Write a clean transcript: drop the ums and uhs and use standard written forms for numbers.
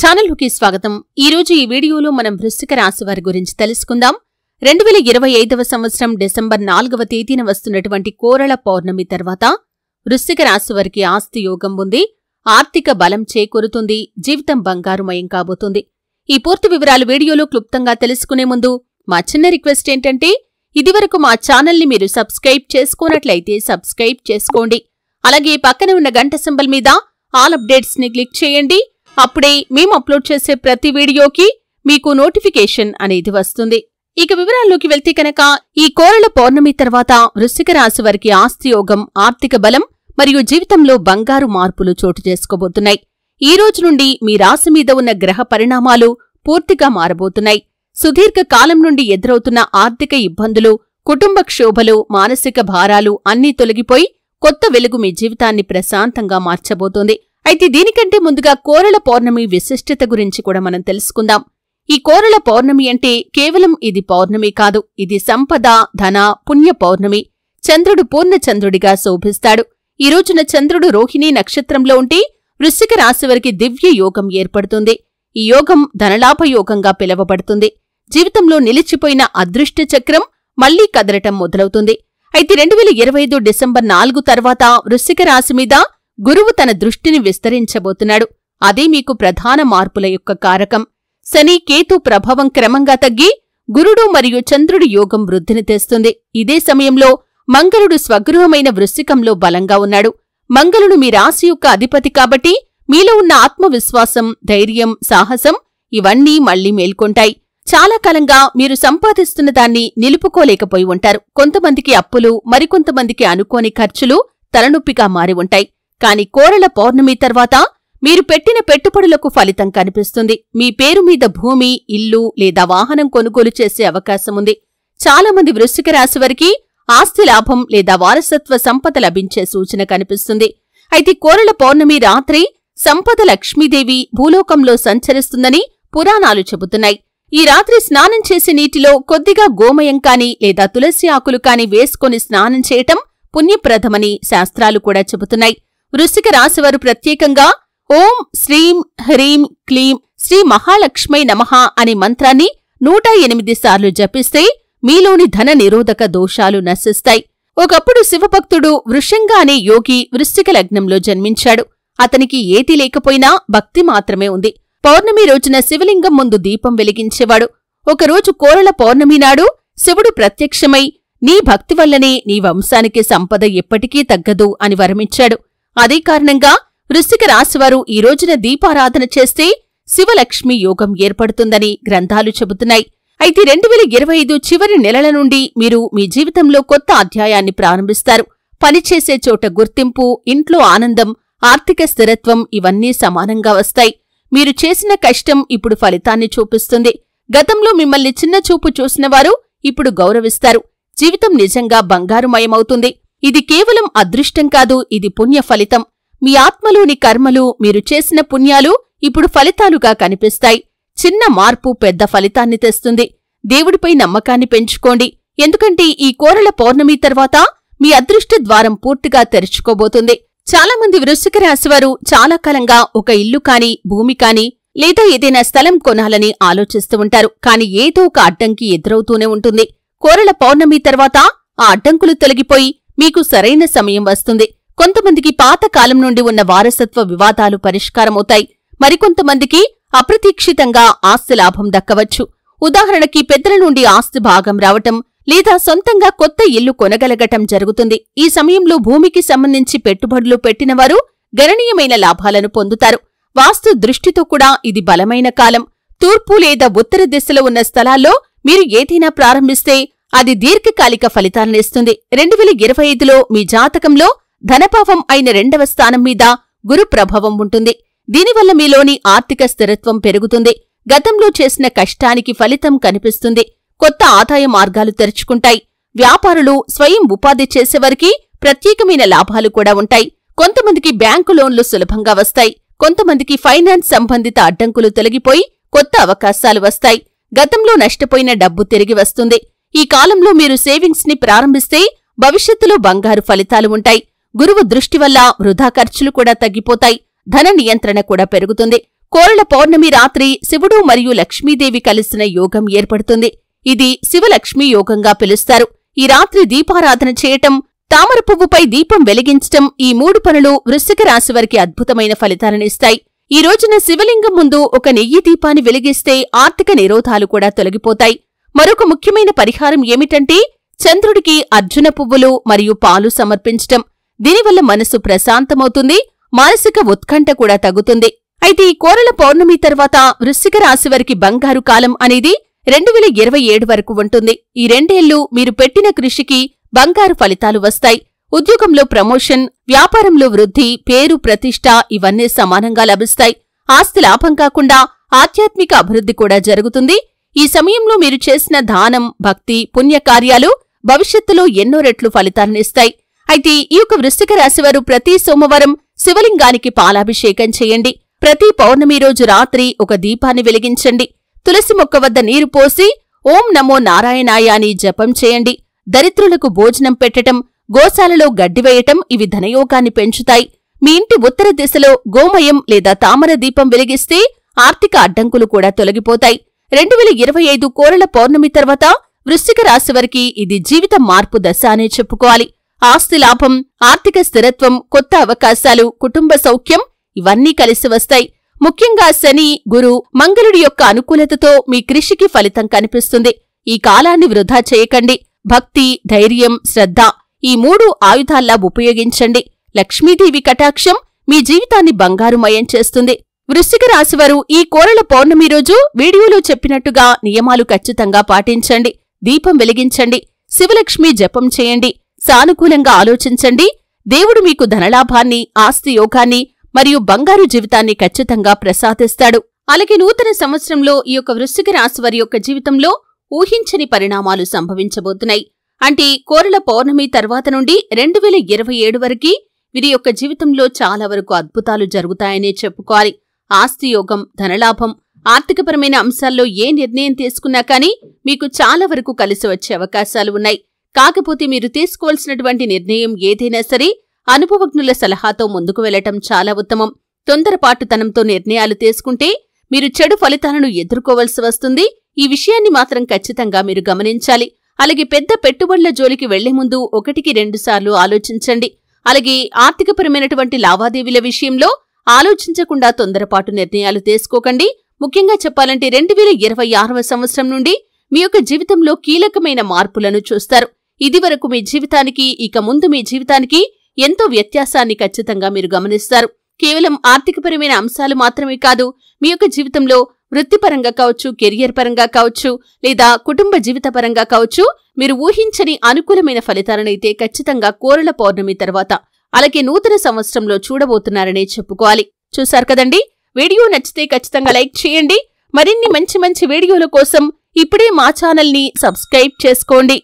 ఛానల్కి స్వాగతం. ఈరోజు ఈ వీడియోలో మనం వృశ్చిక రాశి వారి గురించి తెలుసుకుందాం. 2025వ సంవత్సరం డిసెంబర్ 4వ తేదీన వస్తున్నటువంటి కోరళ పౌర్ణమి తర్వాత వృశ్చిక రాశి వారికి ఆస్తి యోగం ఉంది. ఆర్థిక బలం చేకూరుతుంది. జీవితం బంగారుమయం కాబోతుంది. ఈ పూర్తి వివరాలు వీడియోలో క్లుప్తంగా తెలుసుకునే ముందు మా చిన్న రిక్వెస్ట్ ఏంటంటే, ఇదివరకు మా ఛానల్ని మీరు సబ్స్క్రైబ్ చేసుకోనట్లయితే సబ్స్క్రైబ్ చేసుకోండి. అలాగే పక్కన ఉన్న గంట సింబల్ మీద ఆల్ అప్డేట్స్ ని క్లిక్ చేయండి. అప్పుడే మేము అప్లోడ్ చేసే ప్రతి వీడియోకి మీకు నోటిఫికేషన్ అనేది వస్తుంది. ఇక వివరాల్లోకి వెళ్తే కనుక, ఈ కోరళ పౌర్ణమి తర్వాత వృశ్చిక రాశి వారికి ఆస్తి యోగం, ఆర్థిక బలం మరియు జీవితంలో బంగారు మార్పులు చోటు చేసుకోబోతున్నాయి. ఈ రోజు నుండి మీ రాశి మీద ఉన్న గ్రహ పరిణామాలు పూర్తిగా మారబోతున్నాయి. సుదీర్ఘ కాలం నుండి ఎదురవుతున్న ఆర్థిక ఇబ్బందులు, కుటుంబ క్షోభలు, మానసిక భారాలు అన్నీ తొలగిపోయి కొత్త వెలుగు మీ జీవితాన్ని ప్రశాంతంగా మార్చబోతోంది. అయితే దీనికంటే ముందుగా కోరళ పౌర్ణమి విశిష్టత గురించి కూడా మనం తెలుసుకుందాం. ఈ కోరళ పౌర్ణమి అంటే కేవలం ఇది పౌర్ణమి కాదు, ఇది సంపద, ధన, పుణ్య పౌర్ణమి. చంద్రుడు పూర్ణచంద్రుడిగా శోభిస్తాడు. ఈ రోజున చంద్రుడు రోహిణీ నక్షత్రంలో ఉంటే వృశ్చిక రాశి వారికి దివ్య యోగం ఏర్పడుతుంది. ఈ యోగం ధనలాభ యోగంగా పిలువబడుతుంది. జీవితంలో నిలిచిపోయిన అదృష్ట చక్రం మళ్లీ కదలటం మొదలవుతుంది. అయితే 2025 డిసెంబర్ 4 తర్వాత వృశ్చిక రాశి మీద గురువు తన దృష్టిని విస్తరించబోతున్నాడు. అదే మీకు ప్రధాన మార్పుల యొక్క కారకం. శని, కేతు ప్రభావం క్రమంగా తగ్గి గురుడు మరియు చంద్రుడి యోగం వృద్ధిని తెస్తుంది. ఇదే సమయంలో మంగళుడు స్వగృహమైన వృశ్చికంలో బలంగా ఉన్నాడు. మంగళుడు మీ రాశి యొక్క అధిపతి కాబట్టి మీలో ఉన్న ఆత్మవిశ్వాసం, ధైర్యం, సాహసం ఇవన్నీ మళ్లీ మేల్కొంటాయి. చాలా కాలంగా మీరు సంపాదిస్తున్న దాన్ని నిలుపుకోలేకపోయి ఉంటారు. కొంతమందికి అప్పులు, మరికొంతమందికి అనుకోని ఖర్చులు తలనొప్పిగా మారి ఉంటాయి. కాని కోరళ పౌర్ణమి తర్వాత మీరు పెట్టిన పెట్టుబడులకు ఫలితం కనిపిస్తుంది. మీ పేరు మీద భూమి, ఇల్లు లేదా వాహనం కొనుగోలు చేసే అవకాశముంది. చాలామంది వృశ్చిక రాశి వారికి ఆస్తి లాభం లేదా వారసత్వ సంపద లభించే సూచన కనిపిస్తుంది. అయితే కోరళ పౌర్ణమి రాత్రి సంపద లక్ష్మీదేవి భూలోకంలో సంచరిస్తుందని పురాణాలు చెబుతున్నాయి. ఈ రాత్రి స్నానం చేసే నీటిలో కొద్దిగా గోమయం కాని లేదా తులసి ఆకులు కాని వేసుకొని స్నానం చేయటం పుణ్యప్రదమని శాస్త్రాలు కూడా చెబుతున్నాయి. వృశ్చిక రాశివారు ప్రత్యేకంగా ఓం శ్రీం హ్రీం క్లీం శ్రీ మహాలక్ష్మై నమః అనే మంత్రాన్ని 108 సార్లు జపిస్తే మీలోని ధన నిరోధక దోషాలు నశిస్తాయి. ఒకప్పుడు శివభక్తుడు వృషంగ అనే యోగి వృశ్చిక లగ్నంలో జన్మించాడు. అతనికి ఏదీ లేకపోయినా భక్తి మాత్రమే ఉంది. పౌర్ణమి రోజున శివలింగం ముందు దీపం వెలిగించేవాడు. ఒకరోజు కోరళ పౌర్ణమి నాడు శివుడు ప్రత్యక్షమై, నీ భక్తి వల్లనే నీ వంశానికి సంపద ఎప్పటికీ తగ్గదు అని వరమిచ్చాడు. అదే కారణంగా వృశ్చిక రాశివారు ఈ రోజున దీపారాధన చేస్తే శివలక్ష్మి యోగం ఏర్పడుతుందని గ్రంథాలు చెబుతున్నాయి. అయితే 2025 చివరి నెలల నుండి మీరు మీ జీవితంలో కొత్త అధ్యాయాన్ని ప్రారంభిస్తారు. పనిచేసే చోట గుర్తింపు, ఇంట్లో ఆనందం, ఆర్థిక స్థిరత్వం ఇవన్నీ సమానంగా వస్తాయి. మీరు చేసిన కష్టం ఇప్పుడు ఫలితాన్ని చూపిస్తుంది. గతంలో మిమ్మల్ని చిన్నచూపు చూసినవారు ఇప్పుడు గౌరవిస్తారు. జీవితం నిజంగా బంగారుమయమవుతుంది. ఇది కేవలం అదృష్టం కాదు, ఇది పుణ్య ఫలితం. మీ ఆత్మలోని కర్మలు, మీరు చేసిన పుణ్యాలు ఇప్పుడు ఫలితాలుగా కనిపిస్తాయి. చిన్న మార్పు పెద్ద ఫలితాన్ని తెస్తుంది. దేవుడిపై నమ్మకాన్ని పెంచుకోండి. ఎందుకంటే ఈ కోరళ పౌర్ణమి తర్వాత మీ అదృష్ట ద్వారం పూర్తిగా తెరుచుకోబోతుంది. చాలామంది వృశ్చిక రాశివారు చాలా కాలంగా ఒక ఇల్లు కాని, భూమి కాని లేదా ఏదైనా స్థలం కొనాలని ఆలోచిస్తూ ఉంటారు. కాని ఏదో ఒక అడ్డంకి ఎదురవుతూనే ఉంటుంది. కోరళ పౌర్ణమి తర్వాత ఆ అడ్డంకులు తొలగిపోయి మీకు సరైన సమయం వస్తుంది. కొంతమందికి పాత కాలం నుండి ఉన్న వారసత్వ వివాదాలు పరిష్కారమవుతాయి. మరికొంతమందికి అప్రతీక్షితంగా ఆస్తి లాభం దక్కవచ్చు. ఉదాహరణకి పెద్దల నుండి ఆస్తి భాగం రావటం లేదా సొంతంగా కొత్త ఇల్లు కొనగలగటం జరుగుతుంది. ఈ సమయంలో భూమికి సంబంధించి పెట్టుబడులు పెట్టినవారు గణనీయమైన లాభాలను పొందుతారు. వాస్తు దృష్టితో కూడా ఇది బలమైన కాలం. తూర్పు లేదా ఉత్తర దిశలో ఉన్న స్థలాల్లో మీరు ఏదైనా ప్రారంభిస్తే అది దీర్ఘకాలిక ఫలితాలనిస్తుంది. 2025లో మీ జాతకంలో ధనపావం అయిన 2వ స్థానం మీద గురు ప్రభావం ఉంటుంది. దీనివల్ల మీలోని ఆర్థిక స్థిరత్వం పెరుగుతుంది. గతంలో చేసిన కష్టానికి ఫలితం కనిపిస్తుంది. కొత్త ఆదాయ మార్గాలు తెరుచుకుంటాయి. వ్యాపారులు, స్వయం ఉపాధి చేసేవారికి ప్రత్యేకమైన లాభాలు కూడా ఉంటాయి. కొంతమందికి బ్యాంకు లోన్లు సులభంగా వస్తాయి. కొంతమందికి ఫైనాన్స్ సంబంధిత అడ్డంకులు తొలగిపోయి కొత్త అవకాశాలు వస్తాయి. గతంలో నష్టపోయిన డబ్బు తిరిగి వస్తుంది. ఈ కాలంలో మీరు సేవింగ్స్ ని ప్రారంభిస్తే భవిష్యత్తులో బంగారు ఫలితాలు ఉంటాయి. గురువు దృష్టి వల్ల వృధా ఖర్చులు కూడా తగ్గిపోతాయి. ధన నియంత్రణ కూడా పెరుగుతుంది. కోరల పౌర్ణమి రాత్రి శివుడు మరియు లక్ష్మీదేవి కలిసిన యోగం ఏర్పడుతుంది. ఇది శివలక్ష్మీ యోగంగా పిలుస్తారు. ఈ రాత్రి దీపారాధన చేయటం, తామర పువ్వుపై దీపం వెలిగించటం, ఈ 3 పనులు వృశ్చిక రాశివారికి అద్భుతమైన ఫలితాలనిస్తాయి. ఈ రోజున శివలింగం ముందు ఒక నెయ్యి దీపాన్ని వెలిగిస్తే ఆర్థిక నిరోధాలు కూడా తొలగిపోతాయి. మరొక ముఖ్యమైన పరిహారం ఏమిటంటే చంద్రుడికి అర్జున పువ్వులు మరియు పాలు సమర్పించటం. దీనివల్ల మనసు ప్రశాంతమవుతుంది, మానసిక ఉత్కంఠ కూడా తగ్గుతుంది. అయితే ఈ కోరల పౌర్ణమి తర్వాత వృశ్చిక రాశివారికి బంగారు కాలం అనేది 2027 వరకు ఉంటుంది. ఈ 2 ఏళ్లు మీరు పెట్టిన కృషికి బంగారు ఫలితాలు వస్తాయి. ఉద్యోగంలో ప్రమోషన్, వ్యాపారంలో వృద్ధి, పేరు ప్రతిష్ట ఇవన్నీ సమానంగా లభిస్తాయి. ఆస్తి లాభం కాకుండా ఆధ్యాత్మిక అభివృద్ధి కూడా జరుగుతుంది. ఈ సమయంలో మీరు చేసిన దానం, భక్తి, పుణ్యకార్యాలు భవిష్యత్తులో ఎన్నో రెట్లు ఫలితాలనిస్తాయి. అయితే ఈ యొక్క వృశ్చిక రాశివారు ప్రతి సోమవారం శివలింగానికి పాలాభిషేకం చేయండి. ప్రతి పౌర్ణమి రోజు రాత్రి ఒక దీపాన్ని వెలిగించండి. తులసి మొక్క వద్ద నీరు పోసి ఓం నమో నారాయణాయ అని జపం చేయండి. దరిద్రులకు భోజనం పెట్టటం, గోశాలలో గడ్డివేయటం ఇవి ధనయోగాన్ని పెంచుతాయి. మీ ఇంటి ఉత్తర దిశలో గోమయం లేదా తామర దీపం వెలిగిస్తే ఆర్థిక అడ్డంకులు కూడా తొలగిపోతాయి. 2025 కోరల పౌర్ణమి తర్వాత వృశ్చిక రాశివారికి ఇది జీవిత మార్పు దశ అనే చెప్పుకోవాలి. ఆస్తి లాభం, ఆర్థిక స్థిరత్వం, కొత్త అవకాశాలు, కుటుంబ సౌఖ్యం ఇవన్నీ కలిసి వస్తాయి. ముఖ్యంగా శని, గురు, మంగళుడి యొక్క అనుకూలతతో మీ కృషికి ఫలితం కనిపిస్తుంది. ఈ కాలాన్ని వృధా చేయకండి. భక్తి, ధైర్యం, శ్రద్ధ ఈ 3 ఆయుధాల్లా ఉపయోగించండి. లక్ష్మీదేవి కటాక్షం మీ జీవితాన్ని బంగారుమయం చేస్తుంది. వృశ్చిక రాశివారు ఈ కోరల పౌర్ణమి రోజు వీడియోలో చెప్పినట్టుగా నియమాలు ఖచ్చితంగా పాటించండి. దీపం వెలిగించండి. శివలక్ష్మి జపం చేయండి. సానుకూలంగా ఆలోచించండి. దేవుడు మీకు ధనలాభాన్ని, ఆస్తి యోగాన్ని మరియు బంగారు జీవితాన్ని ఖచ్చితంగా ప్రసాదిస్తాడు. అలాగే నూతన సంవత్సరంలో ఈ యొక్క వృశ్చిక రాశివారి యొక్క జీవితంలో ఊహించని పరిణామాలు సంభవించబోతున్నాయి. అంటే కోరల పౌర్ణమి తర్వాత నుండి 2027 వరకు వీరి యొక్క జీవితంలో చాలా వరకు అద్భుతాలు జరుగుతాయనే చెప్పుకోవాలి. ఆస్తి యోగం, ధనలాభం, ఆర్థికపరమైన అంశాల్లో ఏ నిర్ణయం తీసుకున్నా కానీ మీకు చాలా వరకు కలిసి వచ్చే అవకాశాలు ఉన్నాయి. కాకపోతే మీరు తీసుకోవాల్సినటువంటి నిర్ణయం ఏదైనా సరే అనుభవజ్ఞుల సలహాతో ముందుకు వెళ్లటం చాలా ఉత్తమం. తొందరపాటుతనంతో నిర్ణయాలు తీసుకుంటే మీరు చెడు ఫలితాలను ఎదుర్కోవలసి వస్తుంది. ఈ విషయాన్ని మాత్రం ఖచ్చితంగా మీరు గమనించాలి. అలాగే పెద్ద పెట్టుబడుల జోలికి వెళ్లే ముందు 1-2 సార్లు ఆలోచించండి. అలాగే ఆర్థికపరమైనటువంటి లావాదేవీల విషయంలో ఆలోచించకుండా తొందరపాటు నిర్ణయాలు తీసుకోకండి. ముఖ్యంగా చెప్పాలంటే 2026వ సంవత్సరం నుండి మీ యొక్క జీవితంలో కీలకమైన మార్పులను చూస్తారు. ఇదివరకు మీ జీవితానికి, ఇక ముందు మీ జీవితానికి ఎంతో వ్యత్యాసాన్ని ఖచ్చితంగా మీరు గమనిస్తారు. కేవలం ఆర్థికపరమైన అంశాలు మాత్రమే కాదు, మీ యొక్క జీవితంలో వృత్తిపరంగా కావచ్చు, కెరియర్ పరంగా కావచ్చు, లేదా కుటుంబ జీవిత పరంగా కావచ్చు, మీరు ఊహించని అనుకూలమైన ఫలితాలనైతే ఖచ్చితంగా కోరల పౌర్ణమి తర్వాత అలాగే నూతన సంవత్సరంలో చూడబోతున్నారనే చెప్పుకోవాలి. చూశారు కదండి. వీడియో నచ్చితే ఖచ్చితంగా లైక్ చేయండి. మరిన్ని మంచి మంచి వీడియోల కోసం ఇప్పుడే మా ఛానల్ని సబ్స్క్రైబ్ చేసుకోండి.